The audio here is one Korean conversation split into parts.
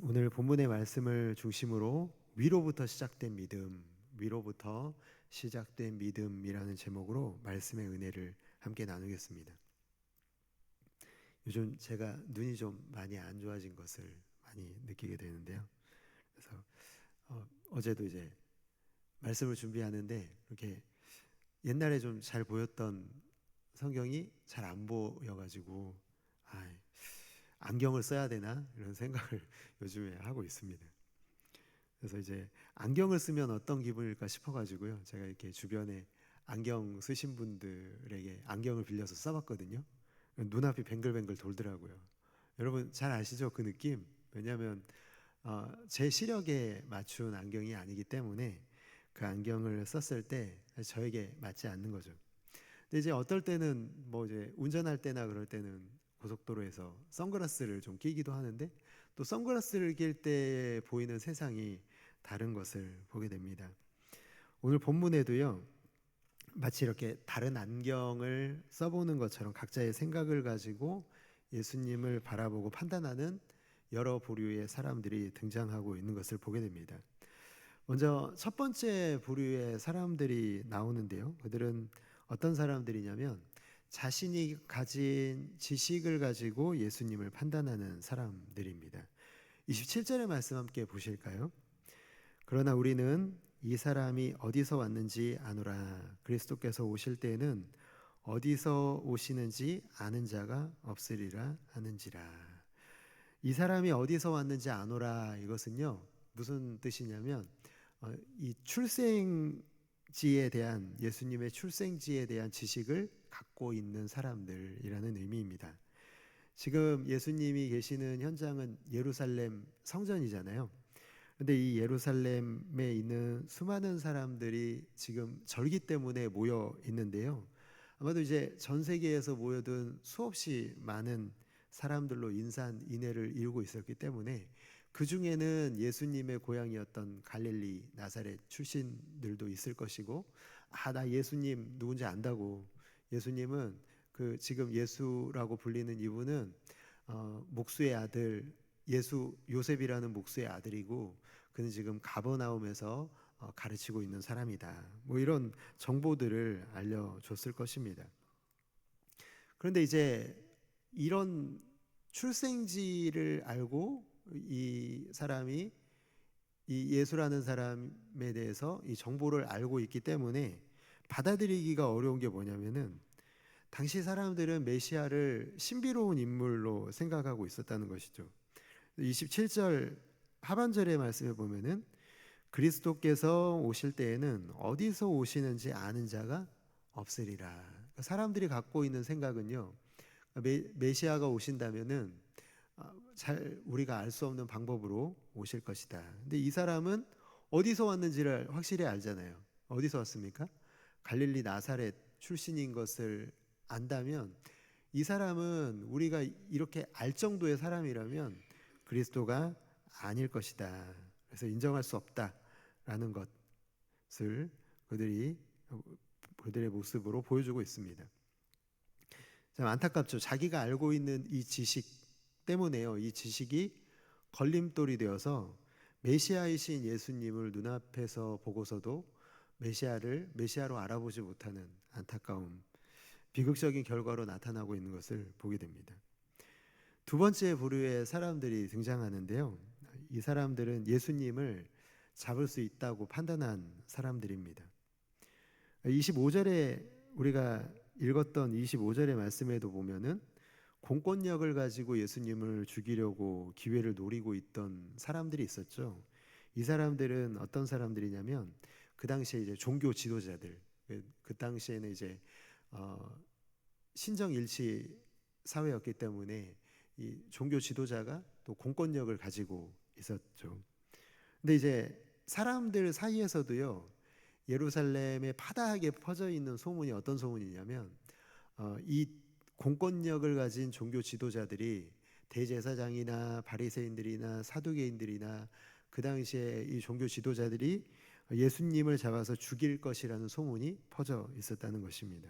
오늘 본문의 말씀을 중심으로 위로부터 시작된 믿음, 위로부터 시작된 믿음이라는 제목으로 말씀의 은혜를 함께 나누겠습니다. 요즘 제가 눈이 좀 많이 안 좋아진 것을 많이 느끼게 되는데요. 그래서 어제도 이제 말씀을 준비하는데 이렇게 옛날에 좀 잘 보였던 성경이 잘 안 보여가지고 안경을 써야 되나 이런 생각을 요즘에 하고 있습니다. 그래서 이제 안경을 쓰면 어떤 기분일까 싶어가지고요. 제가 이렇게 주변에 안경 쓰신 분들에게 안경을 빌려서 써봤거든요. 눈앞이 뱅글뱅글 돌더라고요. 여러분 잘 아시죠? 그 느낌? 왜냐하면 제 시력에 맞춘 안경이 아니기 때문에 그 안경을 썼을 때 저에게 맞지 않는 거죠. 근데 이제 어떨 때는 뭐 이제 운전할 때나 그럴 때는 고속도로에서 선글라스를 좀 끼기도 하는데 또 선글라스를 낄 때 보이는 세상이 다른 것을 보게 됩니다. 오늘 본문에도요, 마치 이렇게 다른 안경을 써보는 것처럼 각자의 생각을 가지고 예수님을 바라보고 판단하는 여러 부류의 사람들이 등장하고 있는 것을 보게 됩니다. 먼저 첫 번째 부류의 사람들이 나오는데요. 그들은 어떤 사람들이냐면 자신이 가진 지식을 가지고 예수님을 판단하는 사람들입니다. 27절의 말씀 함께 보실까요? 그러나 우리는 이 사람이 어디서 왔는지 아노라. 그리스도께서 오실 때에는 어디서 오시는지 아는 자가 없으리라 하는지라. 이 사람이 어디서 왔는지 아노라. 이것은요 무슨 뜻이냐면 이 출생지에 대한 예수님의 출생지에 대한 지식을 갖고 있는 사람들이라는 의미입니다. 지금 예수님이 계시는 현장은 예루살렘 성전이잖아요. 근데 이 예루살렘에 있는 수많은 사람들이 지금 절기 때문에 모여 있는데요. 아마도 이제 전 세계에서 모여든 수없이 많은 사람들로 인산인해를 이루고 있었기 때문에 그 중에는 예수님의 고향이었던 갈릴리 나사렛 출신들도 있을 것이고, 나 예수님 누군지 안다고. 예수님은 그 지금 예수라고 불리는 이분은 목수의 아들 요셉이라는 목수의 아들이고 그는 지금 가버나움에서 가르치고 있는 사람이다. 뭐 이런 정보들을 알려줬을 것입니다. 그런데 이제 이런 출생지를 알고 이 사람이 이 예수라는 사람에 대해서 이 정보를 알고 있기 때문에 받아들이기가 어려운 게 뭐냐면은 당시 사람들은 메시아를 신비로운 인물로 생각하고 있었다는 것이죠. 27절 하반절의 말씀에 보면은 그리스도께서 오실 때에는 어디서 오시는지 아는 자가 없으리라. 사람들이 갖고 있는 생각은요, 메시아가 오신다면은 잘 우리가 알 수 없는 방법으로 오실 것이다. 근데 이 사람은 어디서 왔는지를 확실히 알잖아요. 어디서 왔습니까? 갈릴리 나사렛 출신인 것을 안다면 이 사람은 우리가 이렇게 알 정도의 사람이라면 그리스도가 아닐 것이다. 그래서 인정할 수 없다라는 것을 그들의 모습으로 보여주고 있습니다. 참 안타깝죠. 자기가 알고 있는 이 지식 때문에요. 이 지식이 걸림돌이 되어서 메시아이신 예수님을 눈앞에서 보고서도 메시아로 알아보지 못하는 안타까움, 비극적인 결과로 나타나고 있는 것을 보게 됩니다. 두 번째 부류의 사람들이 등장하는데요. 이 사람들은 예수님을 잡을 수 있다고 판단한 사람들입니다. 25절에 우리가 읽었던 25절의 말씀에도 보면은 공권력을 가지고 예수님을 죽이려고 기회를 노리고 있던 사람들이 있었죠. 이 사람들은 어떤 사람들이냐면 그 당시에 이제 종교 지도자들, 그 당시에는 이제 신정일치 사회였기 때문에 이 종교 지도자가 또 공권력을 가지고 있었죠. 근데 이제 사람들 사이에서도요, 예루살렘에 파다하게 퍼져 있는 소문이 어떤 소문이냐면 이 공권력을 가진 종교 지도자들이 대제사장이나 바리새인들이나 사두개인들이나 그 당시에 이 종교 지도자들이 예수님을 잡아서 죽일 것이라는 소문이 퍼져 있었다는 것입니다.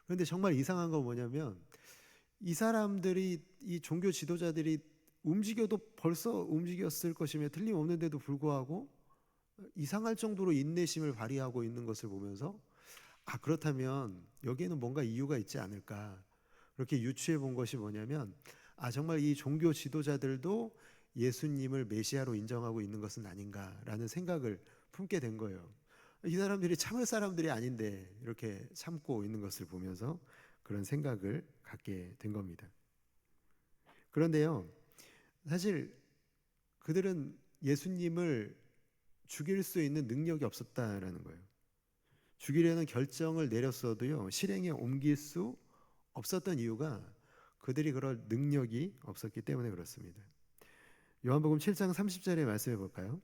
그런데 정말 이상한 건 뭐냐면 이 종교 지도자들이 움직여도 벌써 움직였을 것이며 틀림없는데도 불구하고 이상할 정도로 인내심을 발휘하고 있는 것을 보면서 그렇다면 여기에는 뭔가 이유가 있지 않을까, 그렇게 유추해 본 것이 뭐냐면 정말 이 종교 지도자들도 예수님을 메시아로 인정하고 있는 것은 아닌가라는 생각을 품게 된 거예요. 이 사람들이 참을 사람들이 아닌데 이렇게 참고 있는 것을 보면서 그런 생각을 갖게 된 겁니다. 그런데요, 사실 그들은 예수님을 죽일 수 있는 능력이 없었다라는 거예요. 죽이려는 결정을 내렸어도요, 실행에 옮길 수 없었던 이유가 그들이 그럴 능력이 없었기 때문에 그렇습니다. 요한복음 7장 30절의 말씀해 볼까요?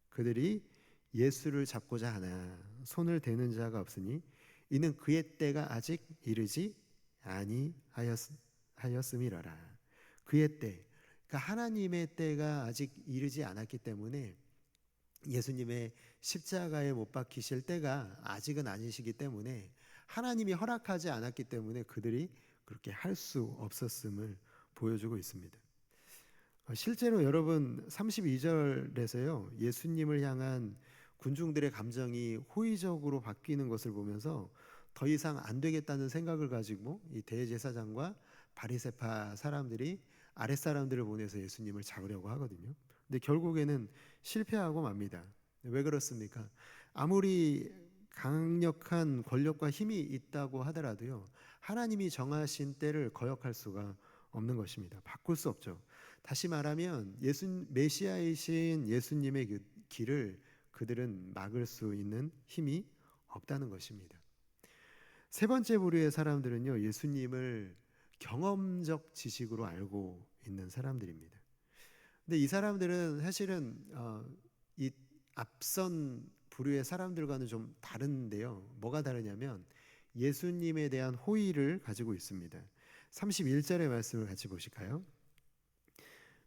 그들이 예수를 잡고자 하나 손을 대는 자가 없으니 이는 그의 때가 아직 이르지 아니하였음이라라. 그의 때, 그러니까 하나님의 때가 아직 이르지 않았기 때문에, 예수님의 십자가에 못 박히실 때가 아직은 아니시기 때문에, 하나님이 허락하지 않았기 때문에 그들이 그렇게 할 수 없었음을 보여주고 있습니다. 실제로 여러분 32절에서요, 예수님을 향한 군중들의 감정이 호의적으로 바뀌는 것을 보면서 더 이상 안 되겠다는 생각을 가지고 이 대제사장과 바리새파 사람들이 아랫사람들을 보내서 예수님을 잡으려고 하거든요. 근데 결국에는 실패하고 맙니다. 왜 그렇습니까? 아무리 강력한 권력과 힘이 있다고 하더라도요, 하나님이 정하신 때를 거역할 수가 없는 것입니다. 바꿀 수 없죠. 다시 말하면 메시아이신 예수님의 그 길을 그들은 막을 수 있는 힘이 없다는 것입니다. 세 번째 부류의 사람들은요, 예수님을 경험적 지식으로 알고 있는 사람들입니다. 근데 이 사람들은 사실은 이 앞선 부류의 사람들과는 좀 다른데요. 뭐가 다르냐면 예수님에 대한 호의를 가지고 있습니다. 31절의 말씀을 같이 보실까요?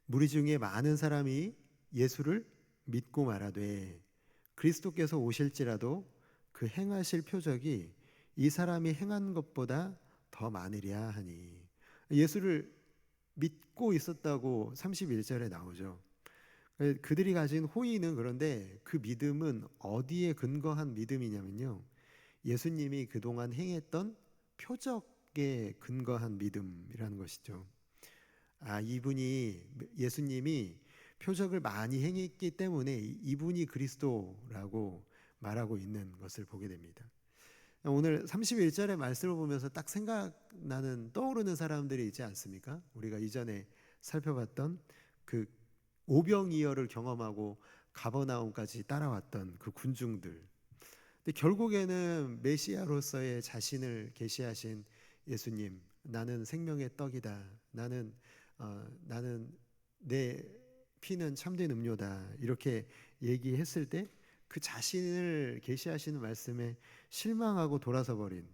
무리 중에 많은 사람이 예수를 믿고 말하되 그리스도께서 오실지라도 그 행하실 표적이 이 사람이 행한 것보다 더 많으랴 하니, 예수를 믿고 있었다고 31절에 나오죠. 그들이 가진 호의는, 그런데 그 믿음은 어디에 근거한 믿음이냐면요, 예수님이 그동안 행했던 표적에 근거한 믿음이라는 것이죠. 예수님이 표적을 많이 행했기 때문에 이분이 그리스도라고 말하고 있는 것을 보게 됩니다. 오늘 31절의 말씀을 보면서 딱 떠오르는 사람들이 있지 않습니까? 우리가 이전에 살펴봤던 그 오병이어를 경험하고 가버나움까지 따라왔던 그 군중들. 근데 결국에는 메시아로서의 자신을 계시하신 예수님, 나는 생명의 떡이다, 나는 내 피는 참된 음료다, 이렇게 얘기했을 때 그 자신을 계시하시는 말씀에 실망하고 돌아서 버린,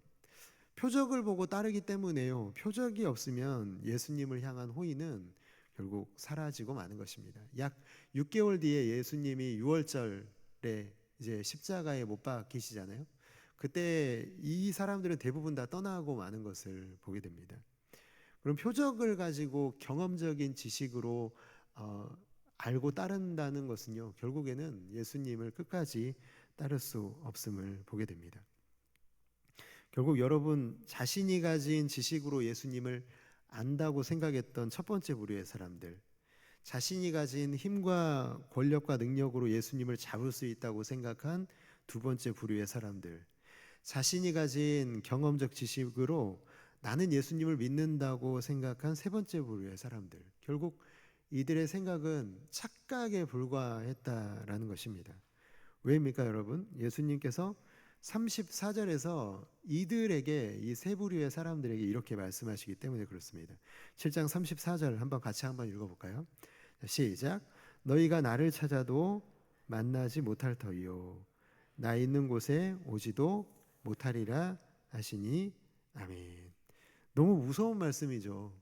표적을 보고 따르기 때문에요, 표적이 없으면 예수님을 향한 호의는 결국 사라지고 마는 것입니다. 약 6개월 뒤에 예수님이 유월절에 이제 십자가에 못 박히시잖아요. 그때 이 사람들은 대부분 다 떠나고 마는 것을 보게 됩니다. 그럼 표적을 가지고 경험적인 지식으로 알고 따른다는 것은요, 결국에는 예수님을 끝까지 따를 수 없음을 보게 됩니다. 결국 여러분 자신이 가진 지식으로 예수님을 안다고 생각했던 첫 번째 부류의 사람들, 자신이 가진 힘과 권력과 능력으로 예수님을 잡을 수 있다고 생각한 두 번째 부류의 사람들, 자신이 가진 경험적 지식으로 나는 예수님을 믿는다고 생각한 세 번째 부류의 사람들, 결국 이들의 생각은 착각에 불과했다라는 것입니다. 왜입니까, 여러분? 예수님께서 34절에서 이들에게, 이 세 부류의 사람들에게 이렇게 말씀하시기 때문에 그렇습니다. 7장 34절 한번 같이 한번 읽어볼까요? 시작. 너희가 나를 찾아도 만나지 못할 터이요 나 있는 곳에 오지도 못하리라 하시니 아멘. 너무 무서운 말씀이죠.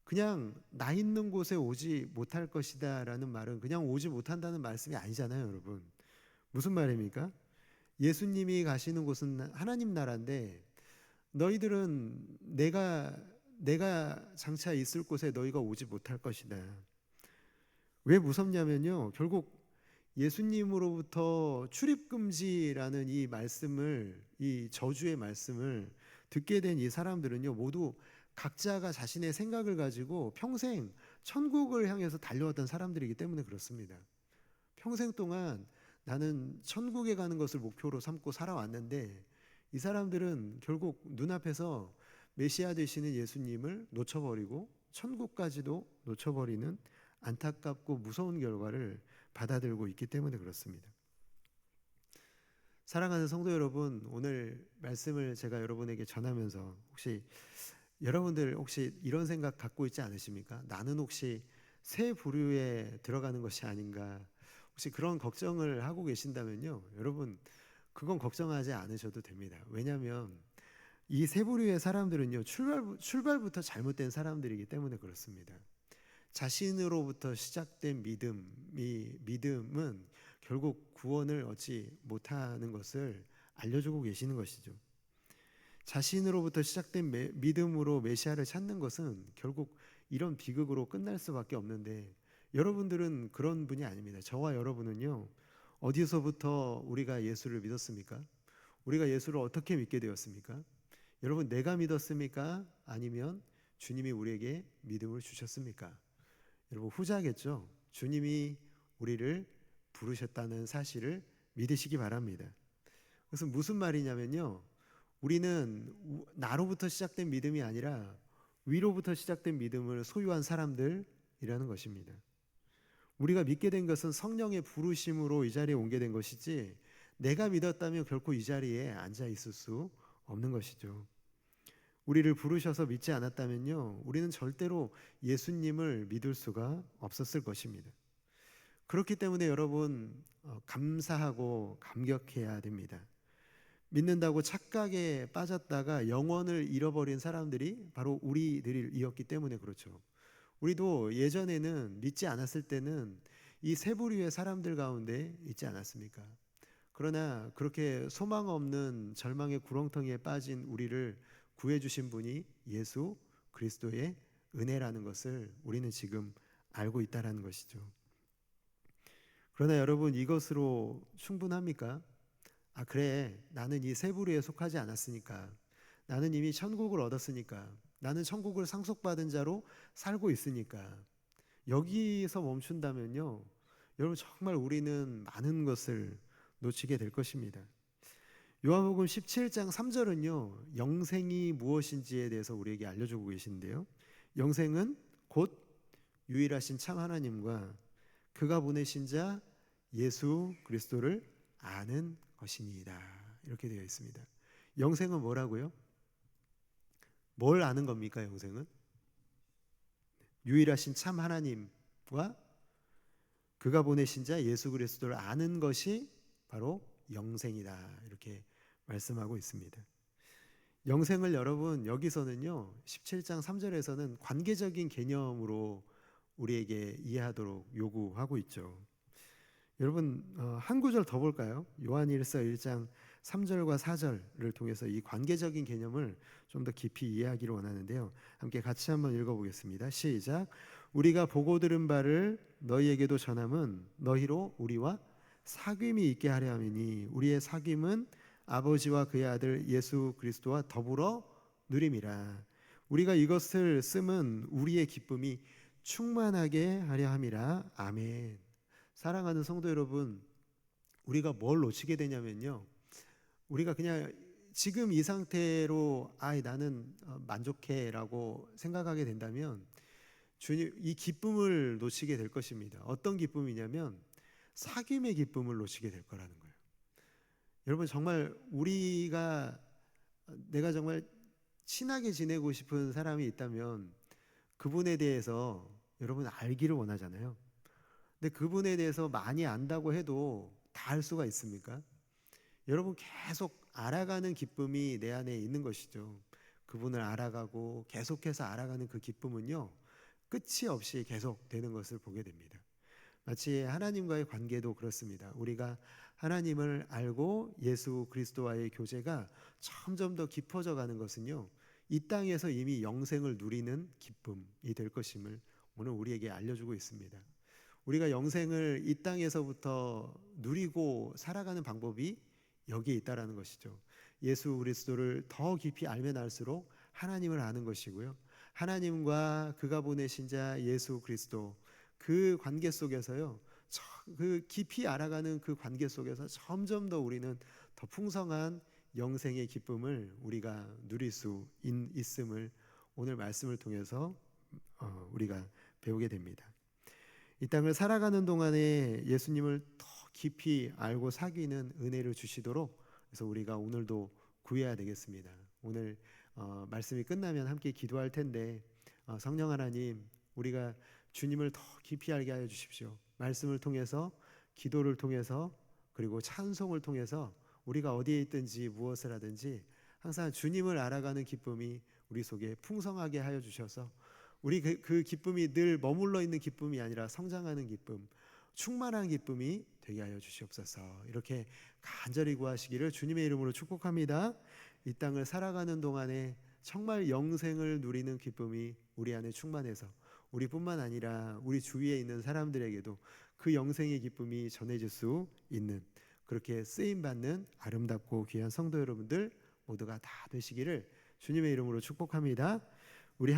그냥 나 있는 곳에 오지 못할 것이다 라는 말은 그냥 오지 못한다는 말씀이 아니잖아요, 여러분. 무슨 말입니까? 예수님이 가시는 곳은 하나님 나라인데 너희들은 내가 장차 있을 곳에 너희가 오지 못할 것이다. 왜 무섭냐면요, 결국 예수님으로부터 출입금지라는 이 말씀을, 이 저주의 말씀을 듣게 된 이 사람들은요, 모두 각자가 자신의 생각을 가지고 평생 천국을 향해서 달려왔던 사람들이기 때문에 그렇습니다. 평생 동안 나는 천국에 가는 것을 목표로 삼고 살아왔는데, 이 사람들은 결국 눈앞에서 메시아 되시는 예수님을 놓쳐버리고 천국까지도 놓쳐버리는 안타깝고 무서운 결과를 받아들고 있기 때문에 그렇습니다. 사랑하는 성도 여러분, 오늘 말씀을 제가 여러분에게 전하면서 혹시 여러분들 혹시 이런 생각 갖고 있지 않으십니까? 나는 혹시 새 부류에 들어가는 것이 아닌가? 혹시 그런 걱정을 하고 계신다면요, 여러분 그건 걱정하지 않으셔도 됩니다. 왜냐하면 이 새 부류의 사람들은요, 출발부터 잘못된 사람들이기 때문에 그렇습니다. 자신으로부터 시작된 믿음은 결국 구원을 얻지 못하는 것을 알려주고 계시는 것이죠. 자신으로부터 시작된 믿음으로 메시아를 찾는 것은 결국 이런 비극으로 끝날 수밖에 없는데, 여러분들은 그런 분이 아닙니다. 저와 여러분은요, 어디서부터 우리가 예수를 믿었습니까? 우리가 예수를 어떻게 믿게 되었습니까? 여러분, 내가 믿었습니까? 아니면 주님이 우리에게 믿음을 주셨습니까? 여러분, 후자겠죠. 주님이 우리를 부르셨다는 사실을 믿으시기 바랍니다. 그것은 무슨 말이냐면요, 우리는 나로부터 시작된 믿음이 아니라 위로부터 시작된 믿음을 소유한 사람들이라는 것입니다. 우리가 믿게 된 것은 성령의 부르심으로 이 자리에 오게 된 것이지, 내가 믿었다면 결코 이 자리에 앉아 있을 수 없는 것이죠. 우리를 부르셔서 믿지 않았다면요, 우리는 절대로 예수님을 믿을 수가 없었을 것입니다. 그렇기 때문에 여러분, 감사하고 감격해야 됩니다. 믿는다고 착각에 빠졌다가 영혼을 잃어버린 사람들이 바로 우리들이었기 때문에 그렇죠. 우리도 예전에는 믿지 않았을 때는 이 세 부류의 사람들 가운데 있지 않았습니까? 그러나 그렇게 소망 없는 절망의 구렁텅이에 빠진 우리를 구해주신 분이 예수 그리스도의 은혜라는 것을 우리는 지금 알고 있다는 것이죠. 그러나 여러분, 이것으로 충분합니까? 아, 그래, 나는 이 세 부류에 속하지 않았으니까, 나는 이미 천국을 얻었으니까, 나는 천국을 상속받은 자로 살고 있으니까, 여기서 멈춘다면요, 여러분 정말 우리는 많은 것을 놓치게 될 것입니다. 요한복음 17장 3절은요, 영생이 무엇인지에 대해서 우리에게 알려주고 계신데요, 영생은 곧 유일하신 참 하나님과 그가 보내신 자 예수 그리스도를 아는 것이니이다, 이렇게 되어 있습니다. 영생은 뭐라고요? 뭘 아는 겁니까? 영생은 유일하신 참 하나님과 그가 보내신 자 예수 그리스도를 아는 것이 바로 영생이다, 이렇게 말씀하고 있습니다. 영생을 여러분, 여기서는요 17장 3절에서는 관계적인 개념으로 우리에게 이해하도록 요구하고 있죠. 여러분, 한 구절 더 볼까요? 요한일서 1장 3절과 4절을 통해서 이 관계적인 개념을 좀 더 깊이 이해하기를 원하는데요, 함께 같이 한번 읽어보겠습니다. 시작. 우리가 보고 들은 바를 너희에게도 전함은 너희로 우리와 사귐이 있게 하려 함이니 우리의 사귐은 아버지와 그의 아들 예수 그리스도와 더불어 누림이라. 우리가 이것을 쓰면 우리의 기쁨이 충만하게 하려 함이라. 아멘. 사랑하는 성도 여러분, 우리가 뭘 놓치게 되냐면요, 우리가 그냥 지금 이 상태로 나는 만족해라고 생각하게 된다면 주님, 이 기쁨을 놓치게 될 것입니다. 어떤 기쁨이냐면 사귐의 기쁨을 놓치게 될 거라는 거예요. 여러분, 정말 내가 정말 친하게 지내고 싶은 사람이 있다면 그분에 대해서 여러분 알기를 원하잖아요. 근데 그분에 대해서 많이 안다고 해도 다 알 수가 있습니까? 여러분, 계속 알아가는 기쁨이 내 안에 있는 것이죠. 그분을 알아가고 계속해서 알아가는 그 기쁨은요, 끝이 없이 계속 되는 것을 보게 됩니다. 마치 하나님과의 관계도 그렇습니다. 우리가 하나님을 알고 예수 그리스도와의 교제가 점점 더 깊어져 가는 것은요, 이 땅에서 이미 영생을 누리는 기쁨이 될 것임을 오늘 우리에게 알려주고 있습니다. 우리가 영생을 이 땅에서부터 누리고 살아가는 방법이 여기에 있다라는 것이죠. 예수 그리스도를 더 깊이 알면 알수록 하나님을 아는 것이고요. 하나님과 그가 보내신 자 예수 그리스도 그 관계 속에서요. 그 깊이 알아가는 그 관계 속에서 점점 더 우리는 더 풍성한 영생의 기쁨을 우리가 누릴 수 있음을 오늘 말씀을 통해서 우리가 배우게 됩니다. 이 땅을 살아가는 동안에 예수님을 더 깊이 알고 사귀는 은혜를 주시도록 그래서 우리가 오늘도 구해야 되겠습니다. 오늘 말씀이 끝나면 함께 기도할 텐데 성령 하나님, 우리가 주님을 더 깊이 알게 하여 주십시오. 말씀을 통해서, 기도를 통해서, 그리고 찬송을 통해서 우리가 어디에 있든지 무엇을 하든지 항상 주님을 알아가는 기쁨이 우리 속에 풍성하게 하여 주셔서 우리 그 기쁨이 늘 머물러 있는 기쁨이 아니라 성장하는 기쁨, 충만한 기쁨이 되게 하여 주시옵소서. 이렇게 간절히 구하시기를 주님의 이름으로 축복합니다. 이 땅을 살아가는 동안에 정말 영생을 누리는 기쁨이 우리 안에 충만해서 우리뿐만 아니라 우리 주위에 있는 사람들에게도 그 영생의 기쁨이 전해질 수 있는, 그렇게 쓰임받는 아름답고 귀한 성도 여러분들 모두가 다 되시기를 주님의 이름으로 축복합니다. 우리